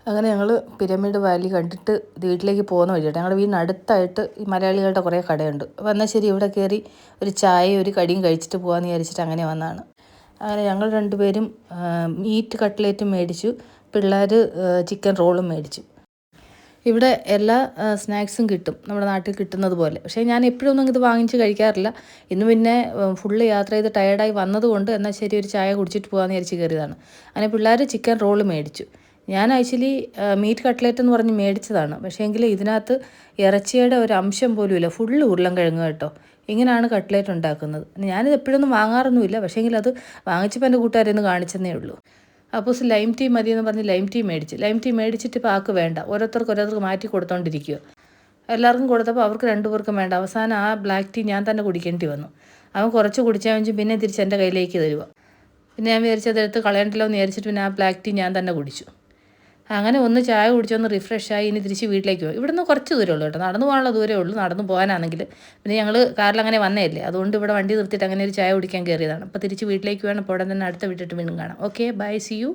അങ്ങനെ ഞങ്ങൾ pyramid Valley കണ്ടിട്ട് വീട്ടിലേക്ക് പോകുന്ന വഴിയായിട്ട് ഞങ്ങളുടെ വീടിനടുത്തായിട്ട് ഈ മലയാളികളുടെ കുറേ കടയുണ്ട്. അപ്പോൾ എന്നാൽ ശരി ഇവിടെ കയറി ഒരു ചായയും ഒരു കടിയും കഴിച്ചിട്ട് പോകാമെന്ന് വിചാരിച്ചിട്ട് അങ്ങനെ വന്നതാണ്. അങ്ങനെ ഞങ്ങൾ രണ്ടുപേരും മീറ്റ് കട്ട്ലേറ്റും മേടിച്ചു, പിള്ളേർ ചിക്കൻ റോളും മേടിച്ചു. ഇവിടെ എല്ലാ സ്നാക്സും കിട്ടും, നമ്മുടെ നാട്ടിൽ കിട്ടുന്നത് പോലെ. പക്ഷേ ഞാൻ എപ്പോഴൊന്നും ഇത് വാങ്ങിച്ച് കഴിക്കാറില്ല. ഇന്ന് പിന്നെ ഫുള്ള് യാത്ര ചെയ്ത് ടയേർഡായി വന്നതുകൊണ്ട് എന്നാൽ ശരി ഒരു ചായ കുടിച്ചിട്ട് പോകാമെന്ന് വിചാരിച്ച് കയറിയതാണ്. അങ്ങനെ പിള്ളേർ ചിക്കൻ റോള് മേടിച്ചു. ഞാൻ ആക്ച്വലി മീറ്റ് കട്ട്ലേറ്റ് എന്ന് പറഞ്ഞ് മേടിച്ചതാണ്. പക്ഷേ എങ്കിൽ ഇതിനകത്ത് ഇറച്ചിയുടെ ഒരു അംശം പോലും ഇല്ല, ഫുള്ള് ഉരുളൻകിഴങ്ങ് കേട്ടോ. ഇങ്ങനെയാണ് കട്ട്ലേറ്റ് ഉണ്ടാക്കുന്നത്. ഞാനിത് എപ്പോഴൊന്നും വാങ്ങാറൊന്നുമില്ല, പക്ഷേ എങ്കിൽ അത് വാങ്ങിച്ചപ്പോൾ എൻ്റെ കൂട്ടുകാരെന്ന് കാണിച്ചെന്നേ ഉള്ളൂ. അപ്പോസ് ലൈം ടീ മതിയെന്ന് പറഞ്ഞ് ലൈം ടീ മേടിച്ചു. ലൈം ടീ മേടിച്ചിട്ട് ഇപ്പോൾ ആൾക്ക് വേണ്ട, ഓരോരുത്തർക്ക് മാറ്റി കൊടുത്തോണ്ടിരിക്കുക. എല്ലാവർക്കും കൊടുത്തപ്പോൾ അവർക്ക് രണ്ടുപേർക്കും വേണ്ട. അവസാനം ആ ബ്ലാക്ക് ടീ ഞാൻ തന്നെ കുടിക്കേണ്ടി വന്നു. അവൻ കുറച്ച് കുടിച്ചാൽ വെച്ച് പിന്നെ തിരിച്ച് എൻ്റെ കയ്യിലേക്ക് തരുക. പിന്നെ ഞാൻ വിചാരിച്ചത് എടുത്ത് കളയണ്ടല്ലോ എന്ന് വിചാരിച്ചിട്ട് പിന്നെ ആ ബ്ലാക്ക് ടീ ഞാൻ തന്നെ കുടിച്ചു. അങ്ങനെ ഒന്ന് ചായ കുടിച്ചൊന്ന് റിഫ്രഷായി ഇനി തിരിച്ച് വീട്ടിലേക്ക് പോകും. ഇവിടുന്ന് കുറച്ച് ദൂരമേ ഉള്ളൂ കേട്ടോ, നടന്നു പോകാനുള്ള ദൂരമേ ഉള്ളൂ. നടന്നു പോകാനാണെങ്കിൽ പിന്നെ ഞങ്ങൾ കാറിൽ അങ്ങനെ വന്നതല്ലേ, അതുകൊണ്ട് ഇവിടെ വണ്ടി നിർത്തിയിട്ട് അങ്ങനെ ഒരു ചായ കുടിക്കാൻ കയറിയതാണ്. അപ്പോൾ തിരിച്ച് വീട്ടിലേക്ക് വേണം. അപ്പോൾ ഉടൻ തന്നെ അടുത്ത വിട്ടിട്ട് വീണ്ടും കാണാം. Okay, bye, see U.